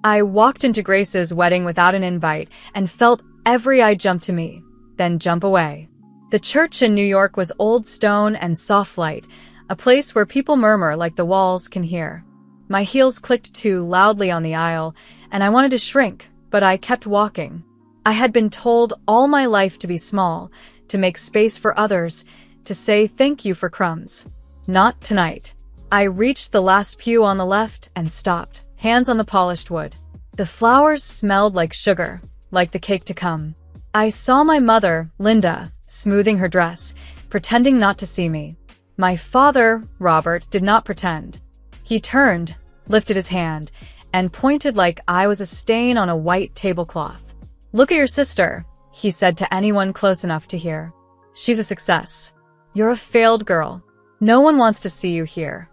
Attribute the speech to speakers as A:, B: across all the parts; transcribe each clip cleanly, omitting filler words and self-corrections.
A: I walked into Grace's wedding without an invite and felt every eye jump to me, then jump away. The church in New York was old stone and soft light, a place where people murmur like the walls can hear. My heels clicked too loudly on the aisle, and I wanted to shrink, but I kept walking. I had been told all my life to be small, to make space for others, to say thank you for crumbs. Not tonight. I reached the last pew on the left and stopped, hands on the polished wood. The flowers smelled like sugar, like the cake to come. I saw my mother, Linda, smoothing her dress, pretending not to see me. My father, Robert, did not pretend. He turned, lifted his hand, and pointed like I was a stain on a white tablecloth. "Look at your sister," he said to anyone close enough to hear. "She's a success. You're a failed girl. No one wants to see you here."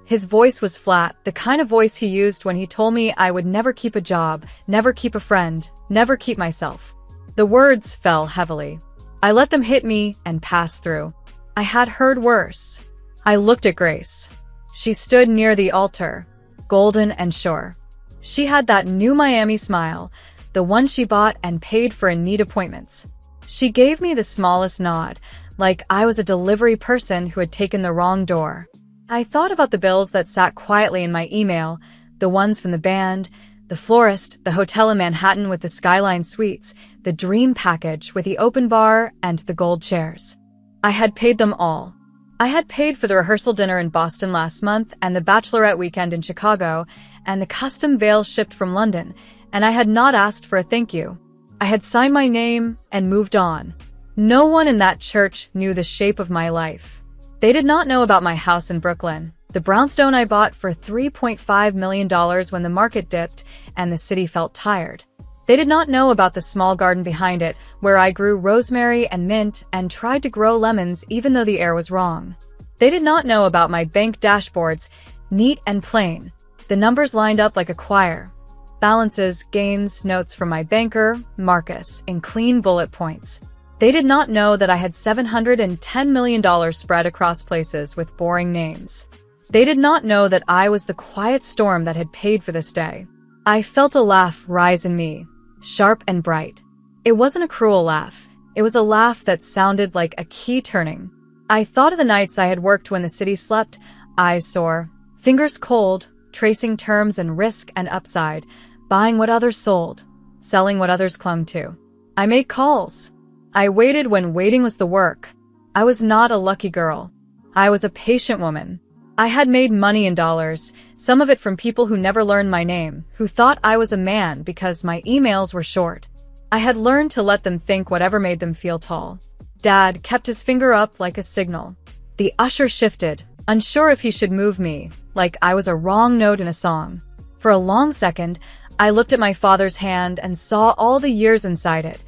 A: His voice was flat, the kind of voice he used when he told me I would never keep a job, never keep a friend, never keep myself. The words fell heavily. I let them hit me and pass through. I had heard worse. I looked at Grace. She stood near the altar, golden and sure. She had that new Miami smile, the one she bought and paid for in neat appointments. She gave me the smallest nod, like I was a delivery person who had taken the wrong door. I thought about the bills that sat quietly in my email, the ones from the band, the florist, the hotel in Manhattan with the Skyline Suites, the dream package with the open bar and the gold chairs. I had paid them all. I had paid for the rehearsal dinner in Boston last month and the bachelorette weekend in Chicago and the custom veil shipped from London, and I had not asked for a thank you. I had signed my name and moved on. No one in that church knew the shape of my life. They did not know about my house in Brooklyn, the brownstone I bought for $3.5 million when the market dipped and the city felt tired. They did not know about the small garden behind it, where I grew rosemary and mint and tried to grow lemons even though the air was wrong. They did not know about my bank dashboards, neat and plain. The numbers lined up like a choir. Balances, gains, notes from my banker, Marcus, in clean bullet points. They did not know that I had $710 million spread across places with boring names. They did not know that I was the quiet storm that had paid for this day. I felt a laugh rise in me, sharp and bright. It wasn't a cruel laugh. It was a laugh that sounded like a key turning. I thought of the nights I had worked when the city slept, eyes sore, fingers cold, tracing terms and risk and upside, buying what others sold, selling what others clung to. I made calls. I waited when waiting was the work. I was not a lucky girl. I was a patient woman. I had made money in dollars, some of it from people who never learned my name, who thought I was a man because my emails were short. I had learned to let them think whatever made them feel tall. Dad kept his finger up like a signal. The usher shifted, unsure if he should move me, like I was a wrong note in a song. For a long second, I looked at my father's hand and saw all the years inside it.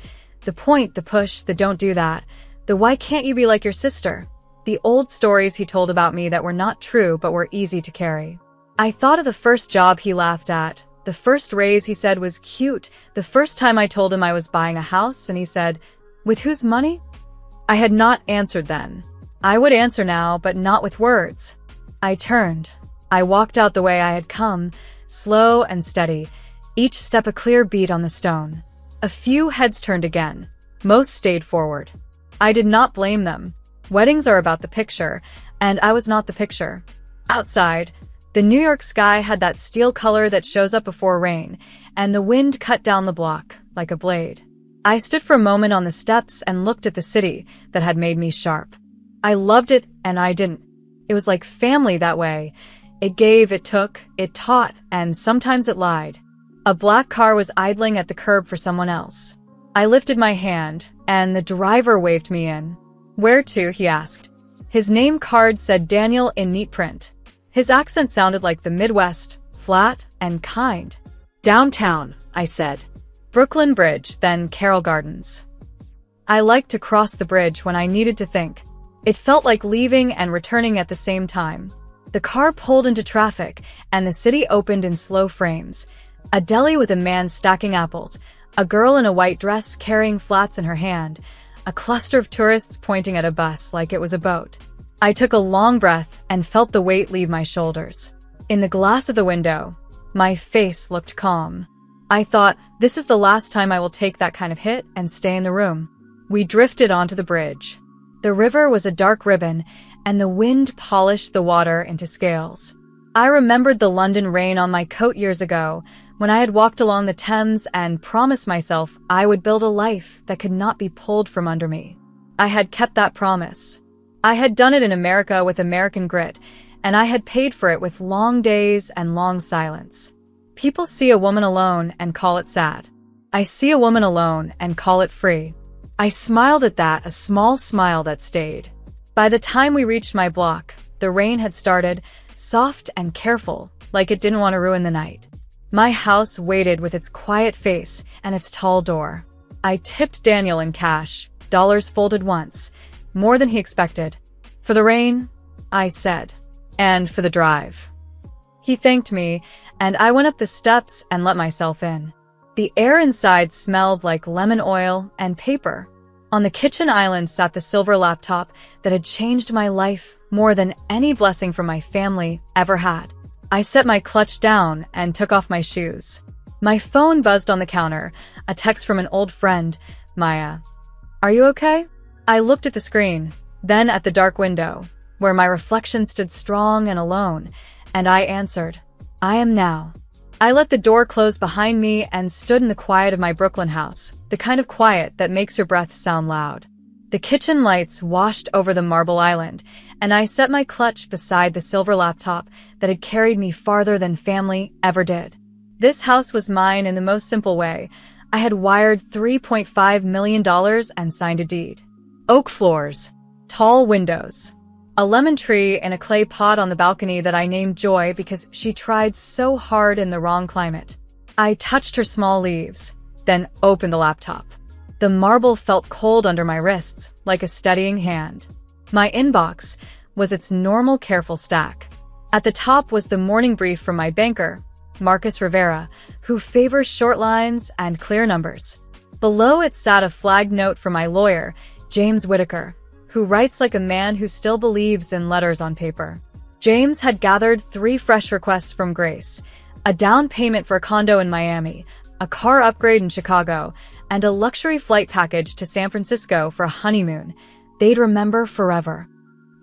A: The point, the push, the don't do that, the why can't you be like your sister? The old stories he told about me that were not true but were easy to carry. I thought of the first job he laughed at, the first raise he said was cute, the first time I told him I was buying a house and he said, "With whose money?" I had not answered then. I would answer now, but not with words. I turned. I walked out the way I had come, slow and steady, each step a clear beat on the stone. A few heads turned again. Most stayed forward. I did not blame them. Weddings are about the picture, and I was not the picture. Outside, the New York sky had that steel color that shows up before rain, and the wind cut down the block like a blade. I stood for a moment on the steps and looked at the city that had made me sharp. I loved it, and I didn't. It was like family that way. It gave, it took, it taught, and sometimes it lied. A black car was idling at the curb for someone else. I lifted my hand, and the driver waved me in. "Where to?" he asked. His name card said Daniel in neat print. His accent sounded like the Midwest, flat and kind. "Downtown," I said. "Brooklyn Bridge, then Carroll Gardens." I liked to cross the bridge when I needed to think. It felt like leaving and returning at the same time. The car pulled into traffic, and the city opened in slow frames. A deli with a man stacking apples, a girl in a white dress carrying flats in her hand, a cluster of tourists pointing at a bus like it was a boat. I took a long breath and felt the weight leave my shoulders. In the glass of the window, My face looked calm. I thought, this is the last time I will take that kind of hit and stay in the room. We drifted onto the bridge. The river was a dark ribbon, and the wind polished the water into scales. I remembered the London rain on my coat years ago, when I had walked along the Thames and promised myself I would build a life that could not be pulled from under me. I had kept that promise. I had done it in America with American grit, and I had paid for it with long days and long silence. People see a woman alone and call it sad. I see a woman alone and call it free. I smiled at that, a small smile that stayed. By the time we reached my block, the rain had started, soft and careful, like it didn't want to ruin the night. My house waited with its quiet face and its tall door. I tipped Daniel in cash, dollars folded once, more than he expected. For the rain, I said, and for the drive. He thanked me, and I went up the steps and let myself in. The air inside smelled like lemon oil and paper. On the kitchen island sat the silver laptop that had changed my life more than any blessing from my family ever had. I set my clutch down and took off my shoes. My phone buzzed on the counter, a text from an old friend, Maya. Are you okay? I looked at the screen, then at the dark window, where my reflection stood strong and alone, and I answered, I am now. I let the door close behind me and stood in the quiet of my Brooklyn house, the kind of quiet that makes your breath sound loud. The kitchen lights washed over the marble island, and I set my clutch beside the silver laptop that had carried me farther than family ever did. This house was mine in the most simple way. I had wired $3.5 million and signed a deed. Oak floors, tall windows, a lemon tree in a clay pot on the balcony that I named Joy because she tried so hard in the wrong climate. I touched her small leaves, then opened the laptop. The marble felt cold under my wrists, like a steadying hand. My inbox was its normal careful stack. At the top was the morning brief from my banker, Marcus Rivera, who favors short lines and clear numbers. Below it sat a flagged note from my lawyer, James Whitaker, who writes like a man who still believes in letters on paper. James had gathered 3 fresh requests from Grace: a down payment for a condo in Miami, a car upgrade in Chicago, and a luxury flight package to San Francisco for a honeymoon they'd remember forever.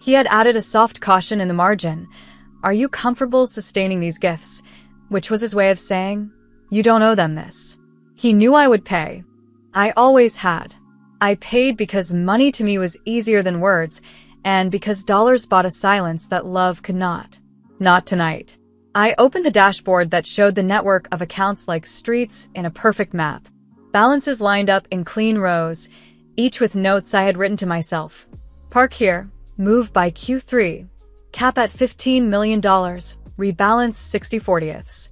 A: He had added a soft caution in the margin. Are you comfortable sustaining these gifts? Which was his way of saying, you don't owe them this. He knew I would pay. I always had. I paid because money to me was easier than words, and because dollars bought a silence that love could not. Not tonight. I opened the dashboard that showed the network of accounts like streets in a perfect map. Balances lined up in clean rows, each with notes I had written to myself. Park here, move by Q3, cap at $15 million, rebalance 60/40ths.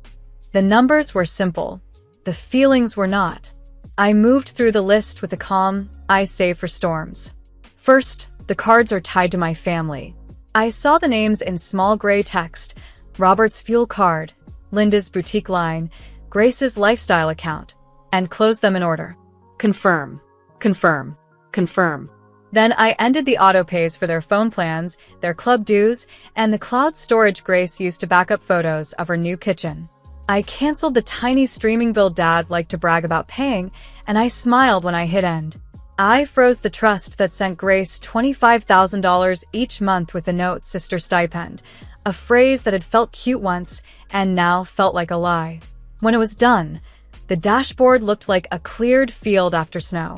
A: The numbers were simple. The feelings were not. I moved through the list with a calm, I save for storms. First, the cards are tied to my family. I saw the names in small gray text: Robert's fuel card, Linda's boutique line, Grace's lifestyle account, and closed them in order. Confirm, confirm, confirm. Then I ended the autopays for their phone plans, their club dues, and the cloud storage Grace used to back up photos of her new kitchen. I canceled the tiny streaming bill Dad liked to brag about paying, and I smiled when I hit end. I froze the trust that sent Grace $25,000 each month with the note sister stipend, a phrase that had felt cute once and now felt like a lie. When it was done, the dashboard looked like a cleared field after snow.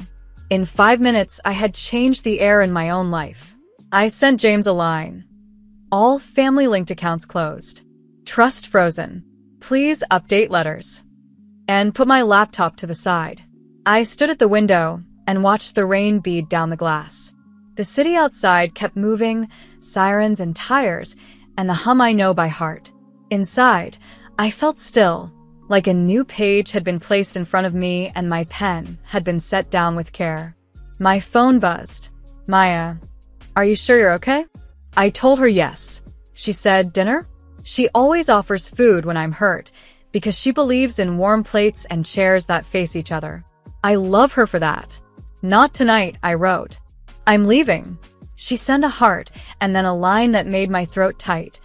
A: In 5 minutes, I had changed the air in my own life. I sent James a line. All family-linked accounts closed. Trust frozen. Please update letters. And put my laptop to the side. I stood at the window and watched the rain bead down the glass. The city outside kept moving, sirens and tires, and the hum I know by heart. Inside, I felt still, like a new page had been placed in front of me and my pen had been set down with care. My phone buzzed. Maya, are you sure you're okay? I told her yes. She said, dinner? She always offers food when I'm hurt, because she believes in warm plates and chairs that face each other. I love her for that. Not tonight, I wrote. I'm leaving. She sent a heart and then a line that made my throat tight.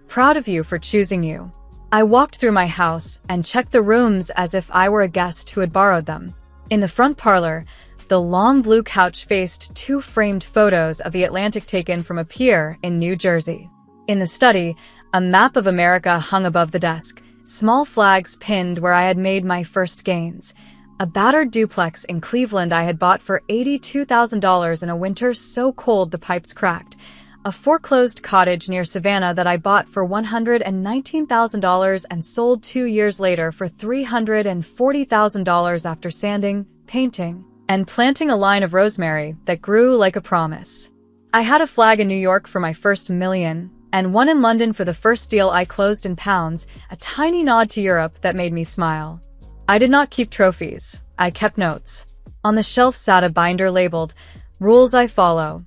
A: Proud of you for choosing you. I walked through my house and checked the rooms as if I were a guest who had borrowed them. In the front parlor, the long blue couch faced 2 framed photos of the Atlantic taken from a pier in New Jersey. In the study, a map of America hung above the desk, small flags pinned where I had made my first gains. A battered duplex in Cleveland I had bought for $82,000 in a winter so cold the pipes cracked. A foreclosed cottage near Savannah that I bought for $119,000 and sold 2 years later for $340,000 after sanding, painting, and planting a line of rosemary that grew like a promise. I had a flag in New York for my first million, and one in London for the first deal I closed in pounds, a tiny nod to Europe that made me smile. I did not keep trophies. I kept notes. On the shelf sat a binder labeled, "Rules I Follow,"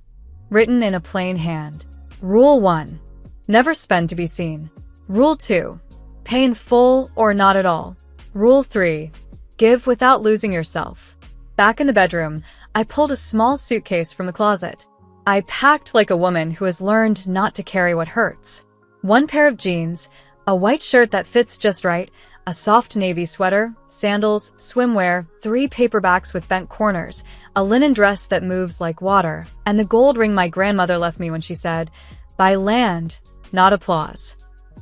A: written in a plain hand. Rule 1. Never spend to be seen. Rule 2. Pay in full or not at all. Rule 3. Give without losing yourself. Back in the bedroom, I pulled a small suitcase from the closet. I packed like a woman who has learned not to carry what hurts. 1 pair of jeans, a white shirt that fits just right, a soft navy sweater, sandals, swimwear, 3 paperbacks with bent corners, a linen dress that moves like water, and the gold ring my grandmother left me when she said, "By land, not applause."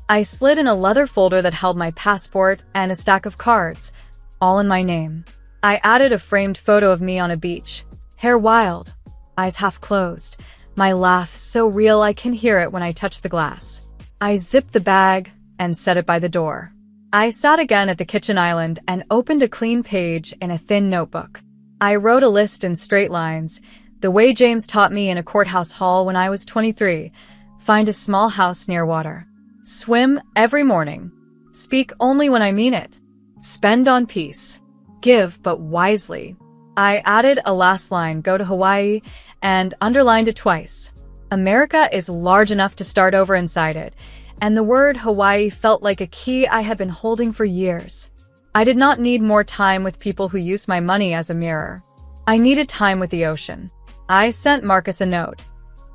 A: I slid in a leather folder that held my passport and a stack of cards, all in my name. I added a framed photo of me on a beach, hair wild, eyes half closed, my laugh so real I can hear it when I touch the glass. I zipped the bag and set it by the door. I sat again at the kitchen island and opened a clean page in a thin notebook. I wrote a list in straight lines, the way James taught me in a courthouse hall when I was 23. Find a small house near water. Swim every morning. Speak only when I mean it. Spend on peace. Give, but wisely. I added a last line, go to Hawaii, and underlined it twice. America is large enough to start over inside it, and the word Hawaii felt like a key I had been holding for years. I did not need more time with people who used my money as a mirror. I needed time with the ocean. I sent Marcus a note.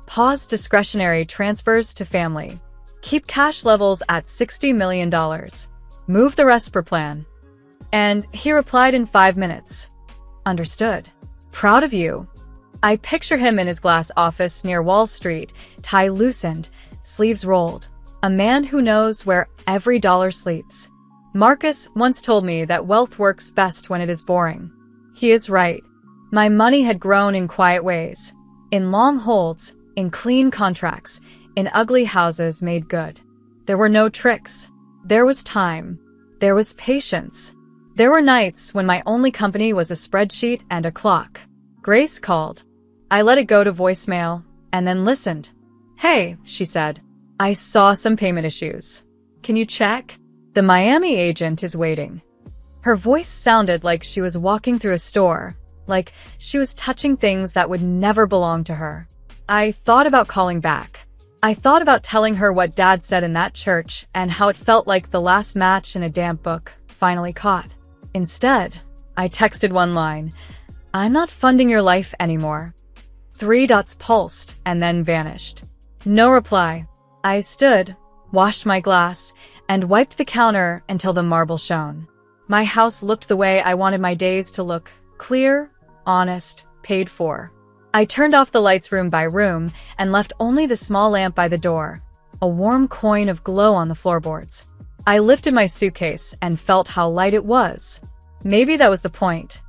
A: Pause discretionary transfers to family. Keep cash levels at $60 million. Move the rest per plan. And he replied in 5 minutes. Understood. Proud of you. I picture him in his glass office near Wall Street, tie loosened, sleeves rolled. A man who knows where every dollar sleeps. Marcus once told me that wealth works best when it is boring. He is right. My money had grown in quiet ways. In long holds, in clean contracts, in ugly houses made good. There were no tricks. There was time. There was patience. There were nights when my only company was a spreadsheet and a clock. Grace called. I let it go to voicemail and then listened. "Hey," she said. "I saw some payment issues. Can you check? The Miami agent is waiting." Her voice sounded like she was walking through a store, like she was touching things that would never belong to her. I thought about calling back. I thought about telling her what Dad said in that church and how it felt like the last match in a damp book finally caught. Instead, I texted one line, "I'm not funding your life anymore." 3 dots pulsed and then vanished. No reply. I stood, washed my glass, and wiped the counter until the marble shone. My house looked the way I wanted my days to look, clear, honest, paid for. I turned off the lights room by room and left only the small lamp by the door, a warm coin of glow on the floorboards. I lifted my suitcase and felt how light it was. Maybe that was the point,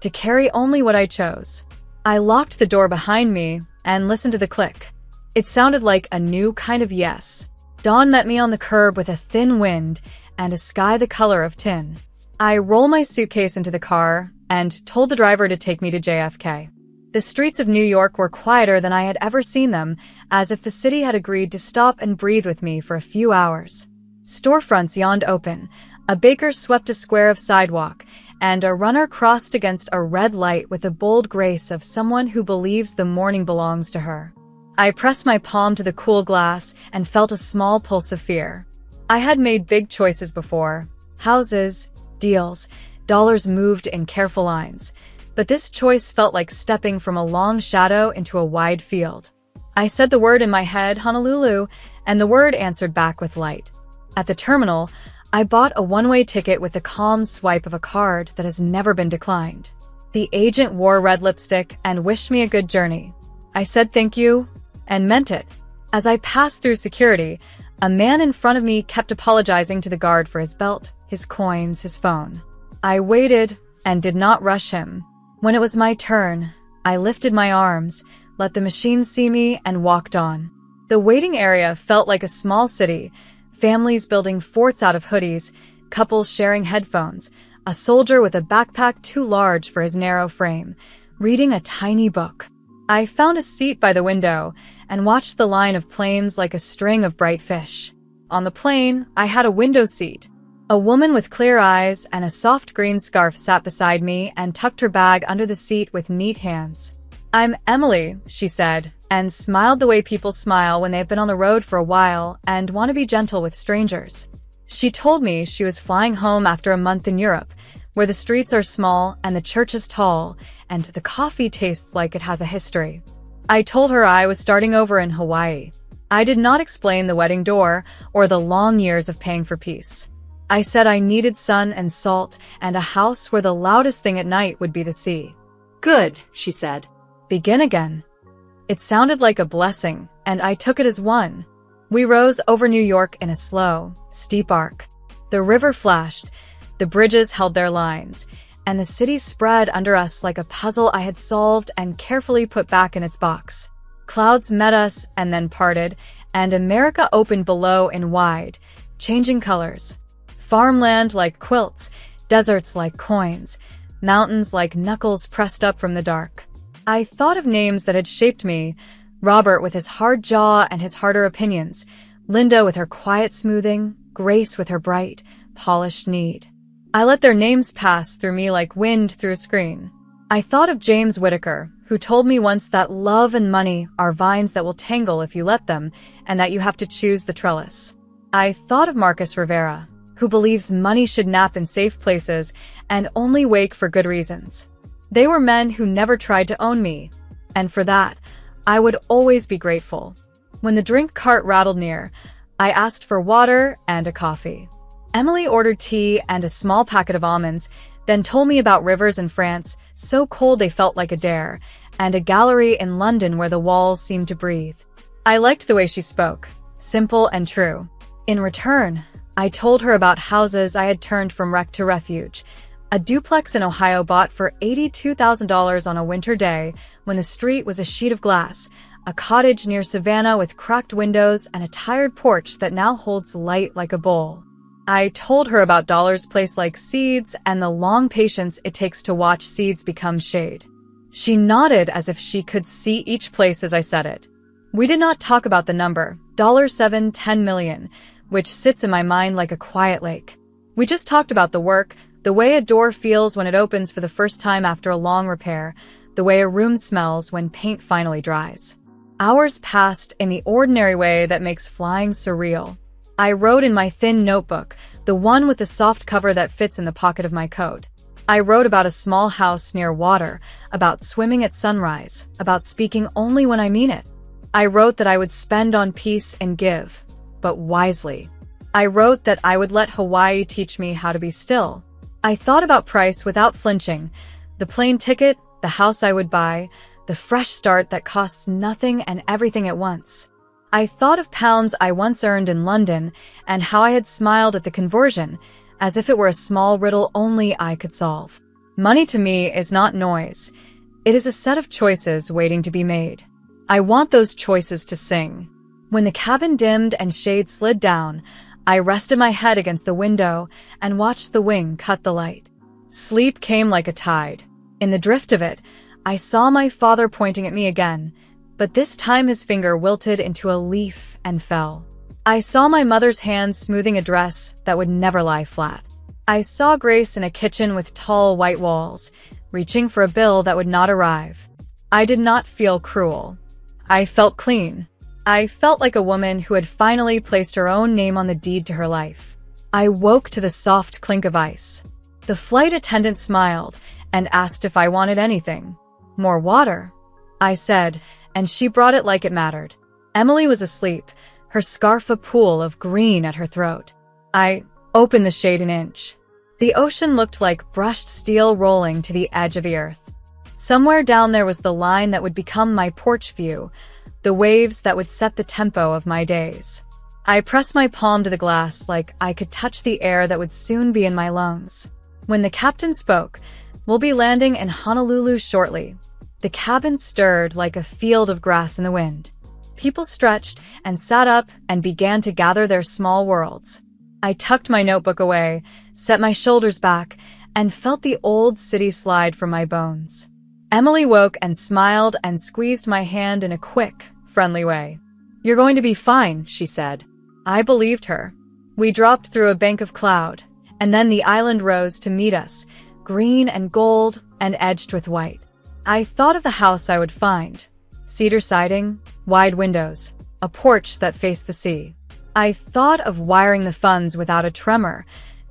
A: to carry only what I chose. I locked the door behind me and listened to the click. It sounded like a new kind of yes. Dawn met me on the curb with a thin wind and a sky the color of tin. I rolled my suitcase into the car and told the driver to take me to JFK. The streets of New York were quieter than I had ever seen them, as if the city had agreed to stop and breathe with me for a few hours. Storefronts yawned open, a baker swept a square of sidewalk, and a runner crossed against a red light with the bold grace of someone who believes the morning belongs to her. I pressed my palm to the cool glass and felt a small pulse of fear. I had made big choices before. Houses, deals, dollars moved in careful lines. But this choice felt like stepping from a long shadow into a wide field. I said the word in my head, Honolulu, and the word answered back with light. At the terminal, I bought a one-way ticket with the calm swipe of a card that has never been declined. The agent wore red lipstick and wished me a good journey. I said thank you, and meant it. As I passed through security, a man in front of me kept apologizing to the guard for his belt, his coins, his phone. I waited and did not rush him. When it was my turn, I lifted my arms, let the machine see me, and walked on. The waiting area felt like a small city, families building forts out of hoodies, couples sharing headphones, a soldier with a backpack too large for his narrow frame, reading a tiny book. I found a seat by the window and watched the line of planes like a string of bright fish. On the plane, I had a window seat. A woman with clear eyes and a soft green scarf sat beside me and tucked her bag under the seat with neat hands. "I'm Emily," she said, and smiled the way people smile when they've been on the road for a while and want to be gentle with strangers. She told me she was flying home after a month in Europe, where the streets are small and the church is tall, and the coffee tastes like it has a history. I told her I was starting over in Hawaii. I did not explain the wedding door or the long years of paying for peace. I said I needed sun and salt and a house where the loudest thing at night would be the sea.
B: "Good," she said.
A: "Begin again." It sounded like a blessing, and I took it as one. We rose over New York in a slow, steep arc. The river flashed, the bridges held their lines, and the city spread under us like a puzzle I had solved and carefully put back in its box. Clouds met us and then parted, and America opened below in wide, changing colors. Farmland like quilts, deserts like coins, mountains like knuckles pressed up from the dark. I thought of names that had shaped me: Robert with his hard jaw and his harder opinions, Linda with her quiet smoothing, Grace with her bright, polished need. I let their names pass through me like wind through a screen. I thought of James Whittaker, who told me once that love and money are vines that will tangle if you let them, and that you have to choose the trellis. I thought of Marcus Rivera, who believes money should nap in safe places and only wake for good reasons. They were men who never tried to own me, and for that, I would always be grateful. When the drink cart rattled near, I asked for water and a coffee. Emily ordered tea and a small packet of almonds, then told me about rivers in France, so cold they felt like a dare, and a gallery in London where the walls seemed to breathe. I liked the way she spoke, simple and true. In return, I told her about houses I had turned from wreck to refuge. A duplex in Ohio bought for $82,000 on a winter day when the street was a sheet of glass, a cottage near Savannah with cracked windows and a tired porch that now holds light like a bowl. I told her about dollars placed like seeds and the long patience it takes to watch seeds become shade. She nodded as if she could see each place as I said it. We did not talk about the number, $7-10 million, which sits in my mind like a quiet lake. We just talked about the work, the way a door feels when it opens for the first time after a long repair, the way a room smells when paint finally dries. Hours passed in the ordinary way that makes flying surreal. I wrote in my thin notebook, the one with the soft cover that fits in the pocket of my coat. I wrote about a small house near water, about swimming at sunrise, about speaking only when I mean it. I wrote that I would spend on peace and give, but wisely. I wrote that I would let Hawaii teach me how to be still. I thought about price without flinching, the plane ticket, the house I would buy, the fresh start that costs nothing and everything at once. I thought of pounds I once earned in London and how I had smiled at the conversion, as if it were a small riddle only I could solve. Money to me is not noise. It is a set of choices waiting to be made. I want those choices to sing. When the cabin dimmed and shade slid down, I rested my head against the window and watched the wing cut the light. Sleep came like a tide. In the drift of it, I saw my father pointing at me again, but this time his finger wilted into a leaf and fell. I saw my mother's hands smoothing a dress that would never lie flat. I saw Grace in a kitchen with tall white walls, reaching for a bill that would not arrive. I did not feel cruel. I felt clean. I felt like a woman who had finally placed her own name on the deed to her life. I woke to the soft clink of ice. The flight attendant smiled and asked if I wanted anything. "More water," I said, and she brought it like it mattered. Emily was asleep, her scarf a pool of green at her throat. I Open the shade an inch. The ocean looked like brushed steel rolling to the edge of the earth. Somewhere down there was the line that would become my porch view, the waves that would set the tempo of my days. I pressed my palm to the glass like I could touch the air that would soon be in my lungs. When the captain spoke, "We'll be landing in Honolulu shortly," the cabin stirred like a field of grass in the wind. People stretched and sat up and began to gather their small worlds. I tucked my notebook away, set my shoulders back, and felt the old city slide from my bones. Emily woke and smiled and squeezed my hand in a quick, friendly way. "You're going to be fine," she said. I believed her. We dropped through a bank of cloud, and then the island rose to meet us, green and gold and edged with white. I thought of the house I would find. Cedar siding, wide windows, a porch that faced the sea. I thought of wiring the funds without a tremor,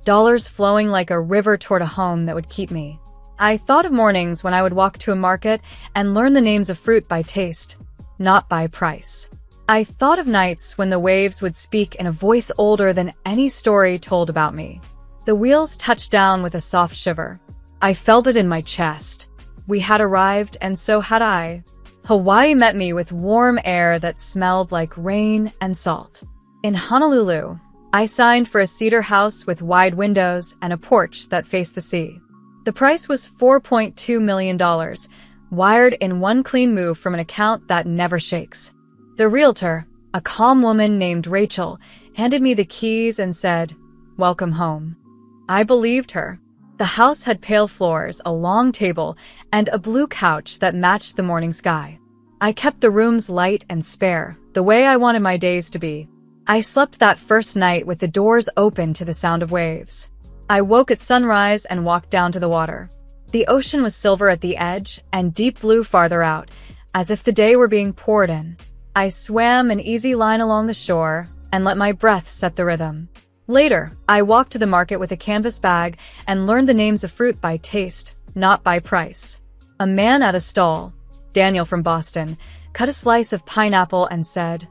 A: dollars flowing like a river toward a home that would keep me. I thought of mornings when I would walk to a market and learn the names of fruit by taste, not by price. I thought of nights when the waves would speak in a voice older than any story told about me. The wheels touched down with a soft shiver. I felt it in my chest. We had arrived, and so had I. Hawaii met me with warm air that smelled like rain and salt. In Honolulu, I signed for a cedar house with wide windows and a porch that faced the sea. The price was $4.2 million, wired in one clean move from an account that never shakes. The realtor, a calm woman named Rachel, handed me the keys and said, "Welcome home." I believed her. The house had pale floors, a long table, and a blue couch that matched the morning sky. I kept the rooms light and spare, the way I wanted my days to be. I slept that first night with the doors open to the sound of waves. I woke at sunrise and walked down to the water. The ocean was silver at the edge and deep blue farther out, as if the day were being poured in. I swam an easy line along the shore and let my breath set the rhythm. Later, I walked to the market with a canvas bag and learned the names of fruit by taste, not by price. A man at a stall, Daniel from Boston, cut a slice of pineapple and said,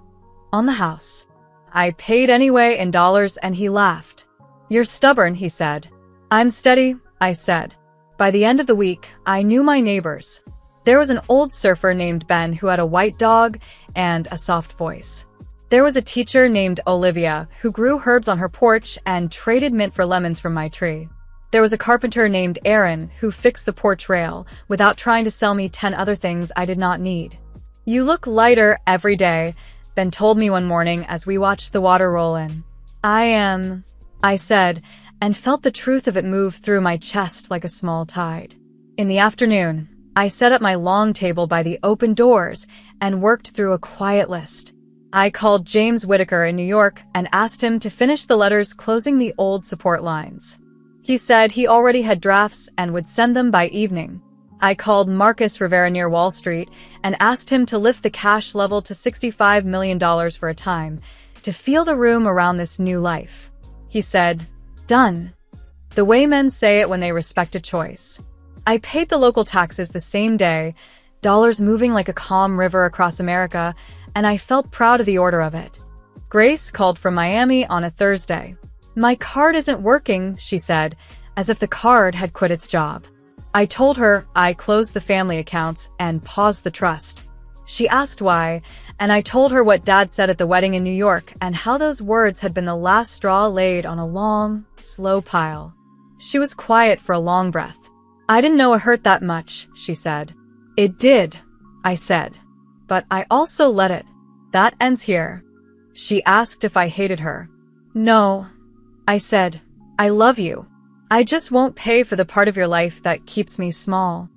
A: "On the house." I paid anyway in dollars and he laughed. "You're stubborn," he said. "I'm steady," I said. By the end of the week, I knew my neighbors. There was an old surfer named Ben who had a white dog and a soft voice. There was a teacher named Olivia who grew herbs on her porch and traded mint for lemons from my tree. There was a carpenter named Aaron who fixed the porch rail without trying to sell me 10 other things I did not need. "You look lighter every day," Ben told me one morning as we watched the water roll in. I said, and felt the truth of it move through my chest like a small tide. In the afternoon, I set up my long table by the open doors and worked through a quiet list. I called James Whitaker in New York and asked him to finish the letters closing the old support lines. He said he already had drafts and would send them by evening. I called Marcus Rivera near Wall Street and asked him to lift the cash level to $65 million for a time, to feel the room around this new life. He said, "Done." The way men say it when they respect a choice. I paid the local taxes the same day, dollars moving like a calm river across America, and I felt proud of the order of it. Grace called from Miami on a Thursday. "My card isn't working," she said, as if the card had quit its job. I told her I closed the family accounts and paused the trust. She asked why, and I told her what Dad said at the wedding in New York and how those words had been the last straw laid on a long, slow pile. She was quiet for a long breath. "I didn't know it hurt that much," she said. "It did," I said. "But I also let it. That ends here." She asked if I hated her. "No," I said. "I love you. I just won't pay for the part of your life that keeps me small."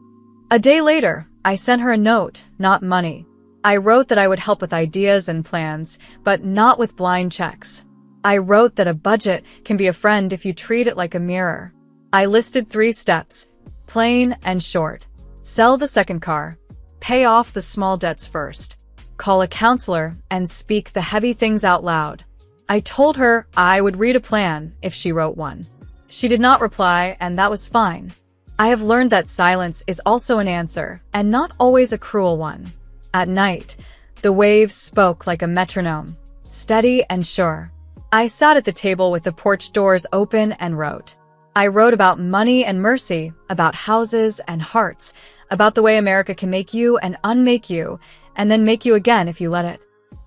A: A day later, I sent her a note, not money. I wrote that I would help with ideas and plans, but not with blind checks. I wrote that a budget can be a friend if you treat it like a mirror. I listed 3 steps, plain and short. Sell the second car. Pay off the small debts first. Call a counselor and speak the heavy things out loud. I told her I would read a plan if she wrote one. She did not reply, and that was fine. I have learned that silence is also an answer, and not always a cruel one. At night, the waves spoke like a metronome, steady and sure. I sat at the table with the porch doors open and wrote. I wrote about money and mercy, about houses and hearts, about the way America can make you and unmake you, and then make you again if you let it.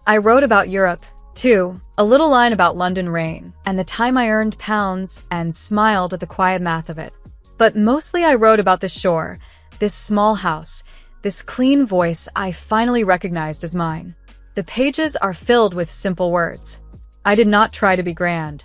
A: I wrote about Europe, too, a little line about London rain, and the time I earned pounds and smiled at the quiet math of it. But mostly I wrote about the shore, this small house, this clean voice I finally recognized as mine. The pages are filled with simple words. I did not try to be grand.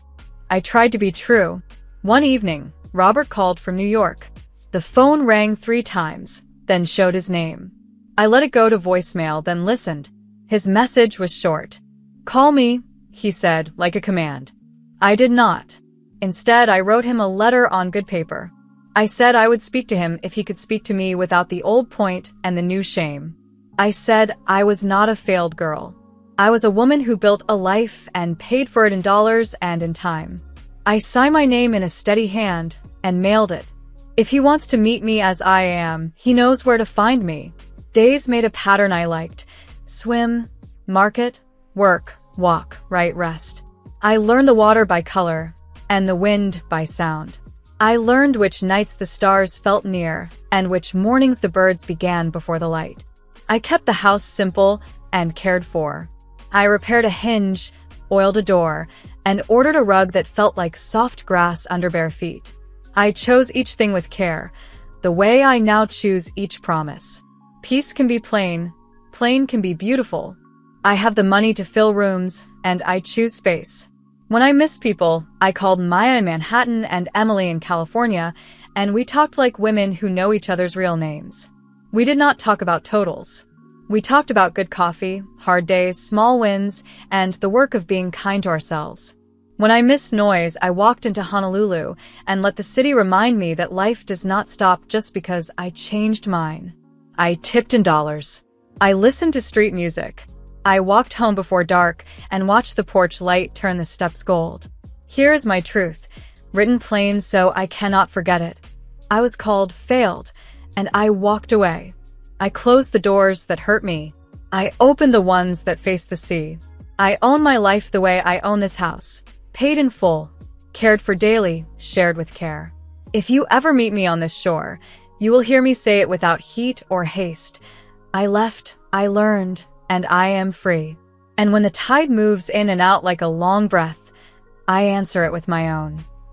A: I tried to be true. One evening, Robert called from New York. The phone rang 3 times, then showed his name. I let it go to voicemail, then listened. His message was short. "Call me," he said, like a command. I did not. Instead, I wrote him a letter on good paper. I said I would speak to him if he could speak to me without the old point and the new shame. I said I was not a failed girl. I was a woman who built a life and paid for it in dollars and in time. I signed my name in a steady hand and mailed it. If he wants to meet me as I am, he knows where to find me. Days made a pattern I liked. Swim, market, work, walk, write, rest. I learned the water by color and the wind by sound. I learned which nights the stars felt near and which mornings the birds began before the light. I kept the house simple and cared for. I repaired a hinge, oiled a door, and ordered a rug that felt like soft grass under bare feet. I chose each thing with care, the way I now choose each promise. Peace can be plain, plain can be beautiful. I have the money to fill rooms, and I choose space. When I missed people, I called Maya in Manhattan and Emily in California, and we talked like women who know each other's real names. We did not talk about totals. We talked about good coffee, hard days, small wins, and the work of being kind to ourselves. When I missed noise, I walked into Honolulu and let the city remind me that life does not stop just because I changed mine. I tipped in dollars. I listened to street music. I walked home before dark and watched the porch light turn the steps gold. Here is my truth, written plain so I cannot forget it. I was called failed, and I walked away. I closed the doors that hurt me. I opened the ones that face the sea. I own my life the way I own this house, paid in full, cared for daily, shared with care. If you ever meet me on this shore, you will hear me say it without heat or haste. I left, I learned, and I am free. And when the tide moves in and out like a long breath, I answer it with my own.